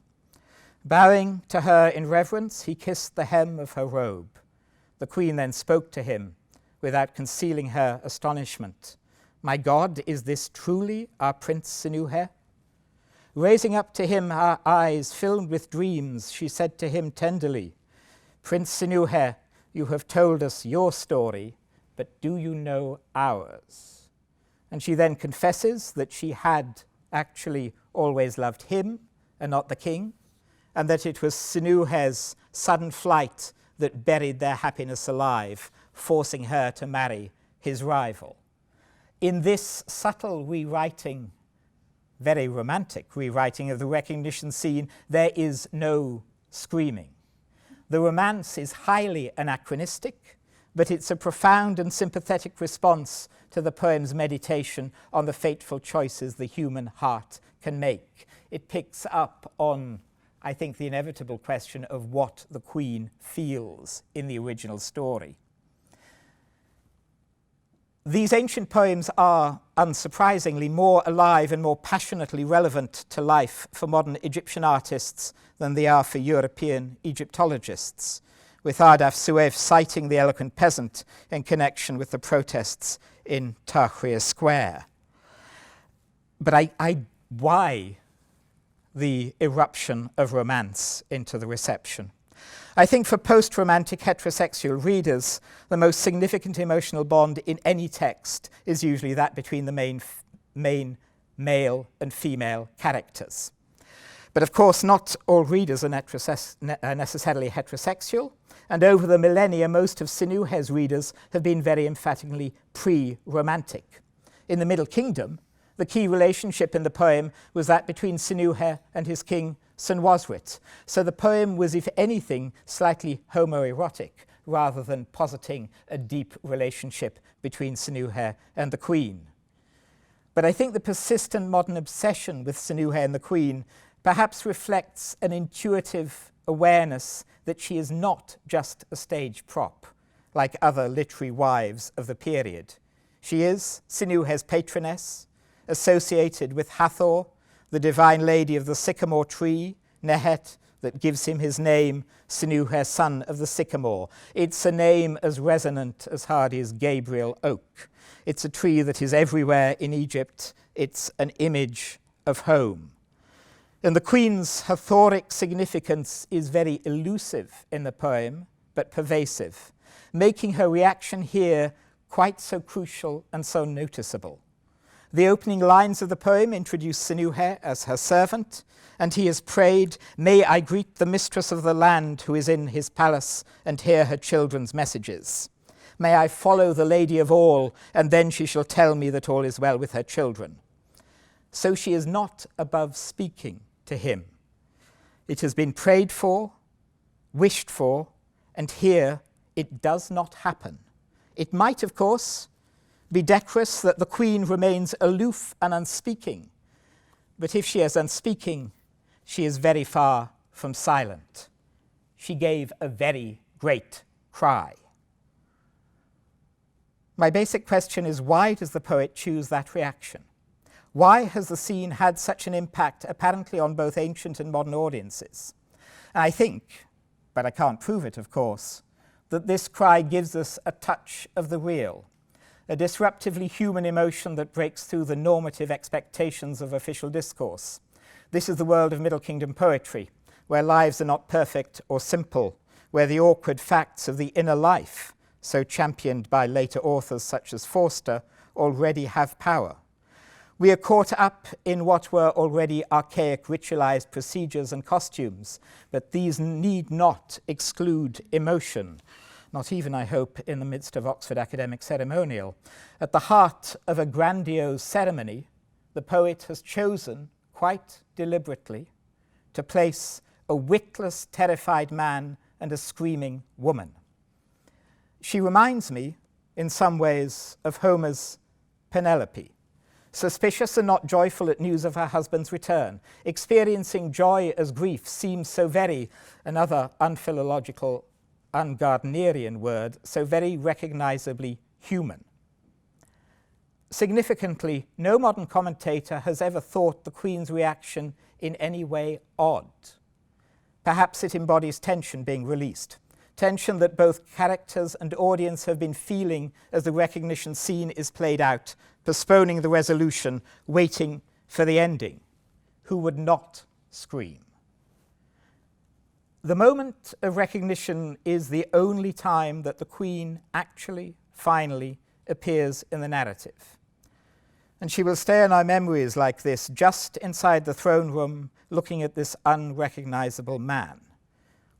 Bowing to her in reverence, he kissed the hem of her robe. The queen then spoke to him, without concealing her astonishment. "My God, is this truly our Prince Sinuhe?" Raising up to him her eyes filled with dreams, she said to him tenderly, "Prince Sinuhe, you have told us your story, but do you know ours?" And she then confesses that she had actually always loved him and not the king, and that it was Sinuhe's sudden flight that buried their happiness alive, forcing her to marry his rival. In this subtle rewriting, very romantic rewriting of the recognition scene, there is no screaming. The romance is highly anachronistic, but it's a profound and sympathetic response to the poem's meditation on the fateful choices the human heart can make. It picks up on, I think, the inevitable question of what the queen feels in the original story. These ancient poems are, unsurprisingly, more alive and more passionately relevant to life for modern Egyptian artists than they are for European Egyptologists, with Ardaf Soueif citing the eloquent peasant in connection with the protests in Tahrir Square. But why the eruption of romance into the reception? I think for post-romantic heterosexual readers, the most significant emotional bond in any text is usually that between the main male and female characters. But of course, not all readers are necessarily heterosexual, and over the millennia, most of Sinuhe's readers have been very emphatically pre-romantic. In the Middle Kingdom, the key relationship in the poem was that between Sinuhe and his king, Senwosret. So the poem was, if anything, slightly homoerotic, rather than positing a deep relationship between Sinuhe and the queen. But I think the persistent modern obsession with Sinuhe and the queen perhaps reflects an intuitive awareness that she is not just a stage prop, like other literary wives of the period. She is Sinuhe's patroness, associated with Hathor, the divine lady of the sycamore tree, Nehet, that gives him his name, Sinuhe, son of the sycamore. It's a name as resonant as Hardy's Gabriel oak. It's a tree that is everywhere in Egypt. It's an image of home. And the queen's Hathoric significance is very elusive in the poem, but pervasive, making her reaction here quite so crucial and so noticeable. The opening lines of the poem introduce Sinuhe as her servant, and he has prayed, "May I greet the mistress of the land who is in his palace and hear her children's messages. May I follow the lady of all, and then she shall tell me that all is well with her children." So she is not above speaking to him. It has been prayed for, wished for, and here it does not happen. It might, of course, be decorous that the queen remains aloof and unspeaking, but if she is unspeaking, she is very far from silent. She gave a very great cry. My basic question is, why does the poet choose that reaction? Why has the scene had such an impact apparently on both ancient and modern audiences? And I think, but I can't prove it of course, that this cry gives us a touch of the real, a disruptively human emotion that breaks through the normative expectations of official discourse. This is the world of Middle Kingdom poetry, where lives are not perfect or simple, where the awkward facts of the inner life, so championed by later authors such as Forster, already have power. We are caught up in what were already archaic ritualized procedures and costumes, but these need not exclude emotion, not even, I hope, in the midst of Oxford academic ceremonial. At the heart of a grandiose ceremony, the poet has chosen, quite deliberately, to place a witless, terrified man and a screaming woman. She reminds me, in some ways, of Homer's Penelope, suspicious and not joyful at news of her husband's return. Experiencing joy as grief seems so very, another unphilological, un-Gardnerian word, so very recognizably human. Significantly, no modern commentator has ever thought the Queen's reaction in any way odd. Perhaps it embodies tension being released, tension that both characters and audience have been feeling as the recognition scene is played out, postponing the resolution, waiting for the ending. Who would not scream? The moment of recognition is the only time that the Queen actually, finally, appears in the narrative. And she will stay in our memories like this, just inside the throne room, looking at this unrecognizable man.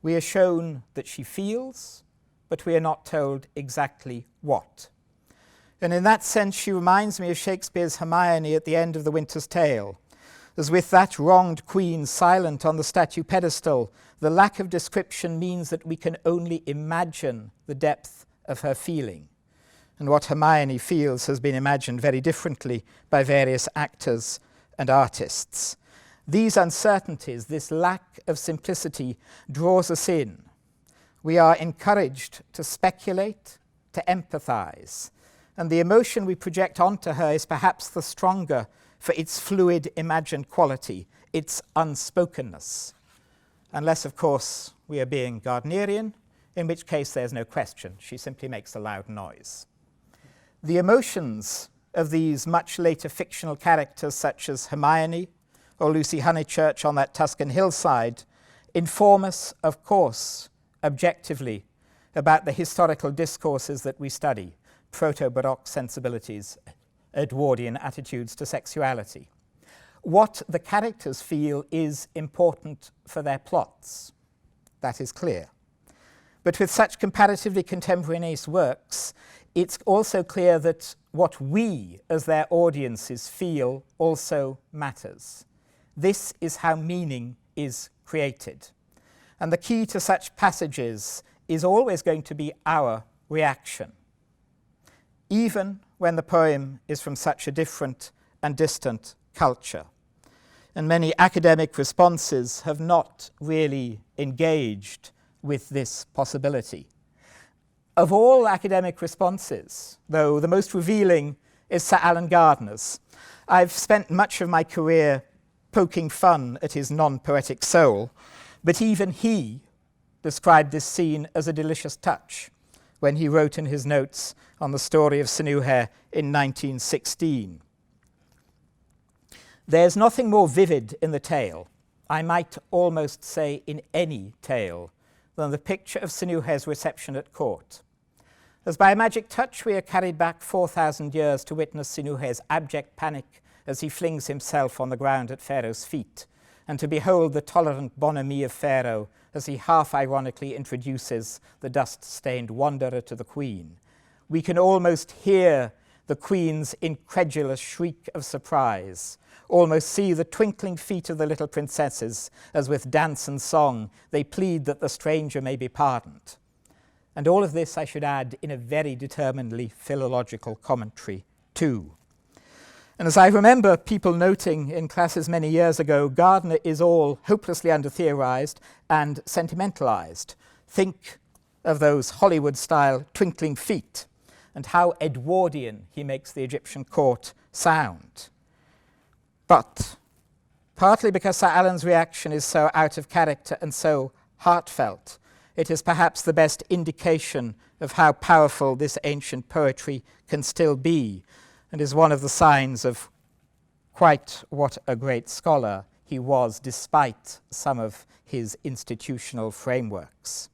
We are shown that she feels, but we are not told exactly what. And in that sense, she reminds me of Shakespeare's Hermione at the end of The Winter's Tale. As with that wronged queen silent on the statue pedestal, the lack of description means that we can only imagine the depth of her feeling. And what Hermione feels has been imagined very differently by various actors and artists. These uncertainties, this lack of simplicity, draws us in. We are encouraged to speculate, to empathize, and the emotion we project onto her is perhaps the stronger for its fluid imagined quality, its unspokenness. Unless, of course, we are being Gardnerian, in which case there's no question. She simply makes a loud noise. The emotions of these much later fictional characters, such as Hermione or Lucy Honeychurch on that Tuscan hillside, inform us, of course, objectively about the historical discourses that we study, proto-Baroque sensibilities, Edwardian attitudes to sexuality. What the characters feel is important for their plots. That is clear. But with such comparatively contemporaneous works, it's also clear that what we, as their audiences, feel also matters. This is how meaning is created. And the key to such passages is always going to be our reaction, even when the poem is from such a different and distant culture. And many academic responses have not really engaged with this possibility. Of all academic responses, though, the most revealing is Sir Alan Gardiner's. I've spent much of my career poking fun at his non-poetic soul, but even he described this scene as a delicious touch when he wrote in his notes on the story of Sinuhe in 1916. There's nothing more vivid in the tale, I might almost say in any tale, than the picture of Sinuhe's reception at court. As by a magic touch we are carried back 4,000 years to witness Sinuhe's abject panic as he flings himself on the ground at Pharaoh's feet, and to behold the tolerant bonhomie of Pharaoh as he half-ironically introduces the dust-stained wanderer to the queen. We can almost hear the queen's incredulous shriek of surprise, almost see the twinkling feet of the little princesses as with dance and song they plead that the stranger may be pardoned. And all of this, I should add, in a very determinedly philological commentary too. And as I remember people noting in classes many years ago, Gardiner is all hopelessly under-theorized and sentimentalized. Think of those Hollywood-style twinkling feet and how Edwardian he makes the Egyptian court sound. But partly because Sir Alan's reaction is so out of character and so heartfelt, it is perhaps the best indication of how powerful this ancient poetry can still be, and is one of the signs of quite what a great scholar he was, despite some of his institutional frameworks.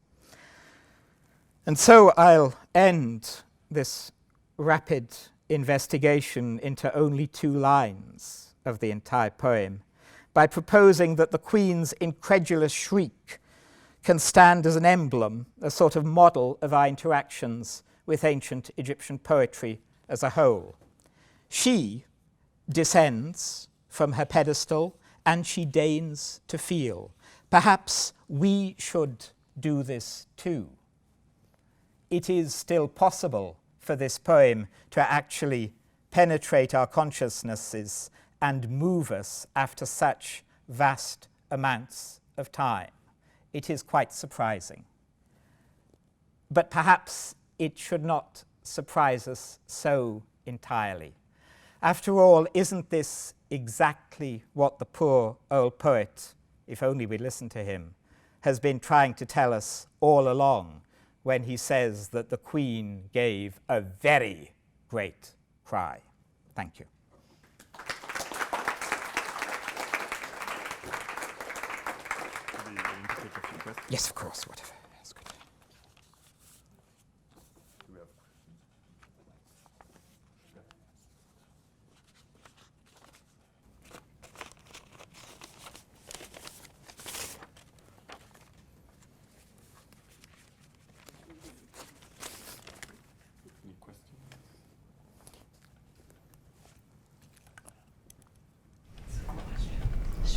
And so I'll end this rapid investigation into only 2 lines of the entire poem by proposing that the Queen's incredulous shriek can stand as an emblem, a sort of model of our interactions with ancient Egyptian poetry as a whole. She descends from her pedestal and she deigns to feel. Perhaps we should do this too. It is still possible for this poem to actually penetrate our consciousnesses and move us after such vast amounts of time. It is quite surprising. But perhaps it should not surprise us so entirely. After all, isn't this exactly what the poor old poet, if only we listen to him, has been trying to tell us all along when he says that the Queen gave a very great cry? Thank you. Yes, of course, whatever. That's good.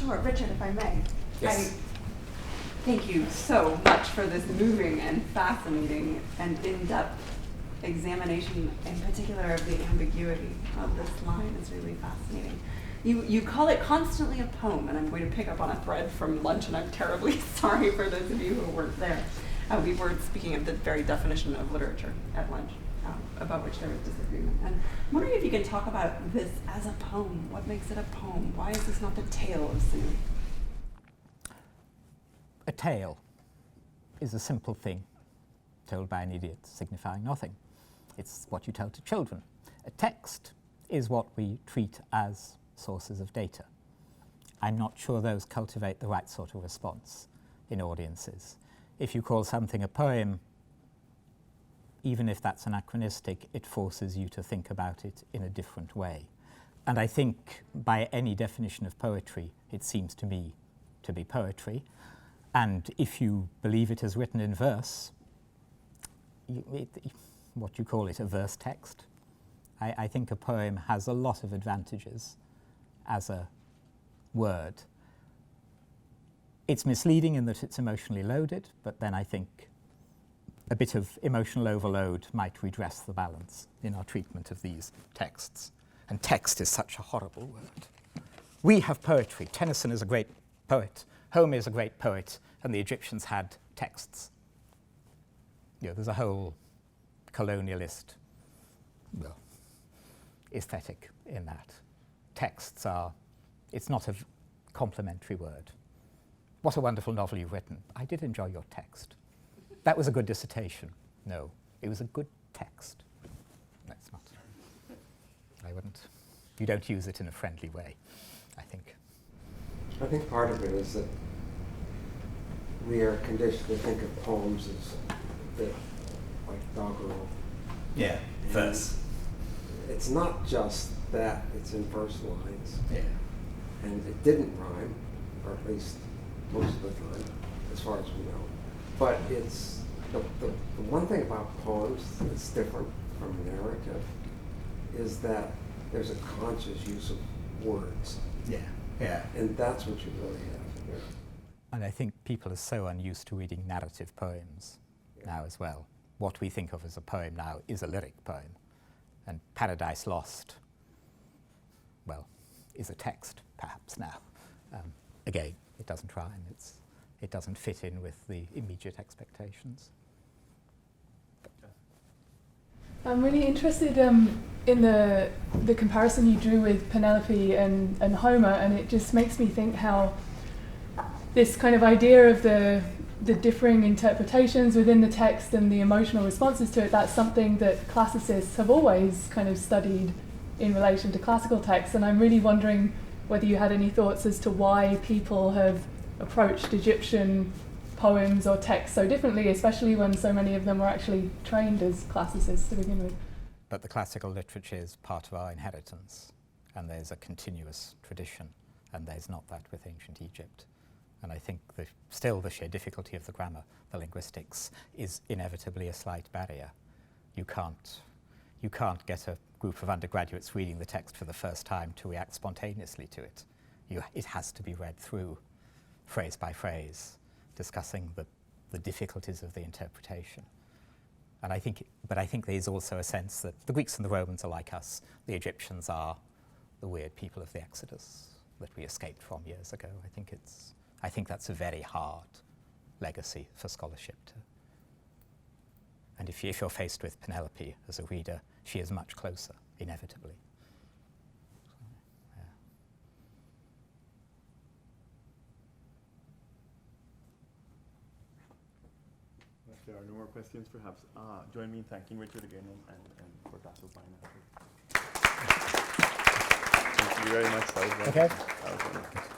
Sure, Richard, if I may. Yes. Thank you so much for this moving and fascinating and in-depth examination, in particular of the ambiguity of this line. Is really fascinating. You call it constantly a poem, and I'm going to pick up on a thread from lunch, and I'm terribly sorry for those of you who weren't there. We were speaking of the very definition of literature at lunch, about which there was disagreement. And I'm wondering if you can talk about this as a poem. What makes it a poem? Why is this not the tale of Sinu? A tale is a simple thing told by an idiot, signifying nothing. It's what you tell to children. A text is what we treat as sources of data. I'm not sure those cultivate the right sort of response in audiences. If you call something a poem, even if that's anachronistic, it forces you to think about it in a different way. And I think by any definition of poetry, it seems to me to be poetry. And if you believe it is written in verse, what you call it, a verse text, I think a poem has a lot of advantages as a word. It's misleading in that it's emotionally loaded, but then I think a bit of emotional overload might redress the balance in our treatment of these texts. And text is such a horrible word. We have poetry. Tennyson is a great poet. Homer is a great poet, and the Egyptians had texts. You know, there's a whole colonialist, well, aesthetic in that. Texts are, it's not a complimentary word. What a wonderful novel you've written. I did enjoy your text. That was a good dissertation. No, it was a good text. That's not. I wouldn't. You don't use it in a friendly way, I think. I think part of it is that we are conditioned to think of poems as a bit like doggerel. Yeah, verse. It's not just that, it's in verse lines. Yeah. And it didn't rhyme, or at least most of the time, as far as we know. But it's the one thing about poems that's different from narrative is that there's a conscious use of words. Yeah, yeah. And that's what you really have here. And I think people are so unused to reading narrative poems now as well. What we think of as a poem now is a lyric poem. And Paradise Lost, well, is a text, perhaps now. Again, it doesn't rhyme. It doesn't fit in with the immediate expectations. I'm really interested in the comparison you drew with Penelope and Homer, and it just makes me think how this kind of idea of the differing interpretations within the text and the emotional responses to it, that's something that classicists have always kind of studied in relation to classical texts. And I'm really wondering whether you had any thoughts as to why people have approached Egyptian poems or texts so differently, especially when so many of them were actually trained as classicists to begin with. But the classical literature is part of our inheritance, and there's a continuous tradition, and there's not that with ancient Egypt. And I think still the sheer difficulty of the grammar, the linguistics, is inevitably a slight barrier. You can't get a group of undergraduates reading the text for the first time to react spontaneously to it. It has to be read through, phrase by phrase, discussing the difficulties of the interpretation. And I think there's also a sense that the Greeks and the Romans are like us. The Egyptians are the weird people of the Exodus that we escaped from years ago. I think that's a very hard legacy for scholarship to. And if you're faced with Penelope as a reader, she is much closer, inevitably. So, yeah. If there are no more questions, perhaps join me in thanking Richard again and for that was mine. Thank you very much. That was Okay. That was wonderful.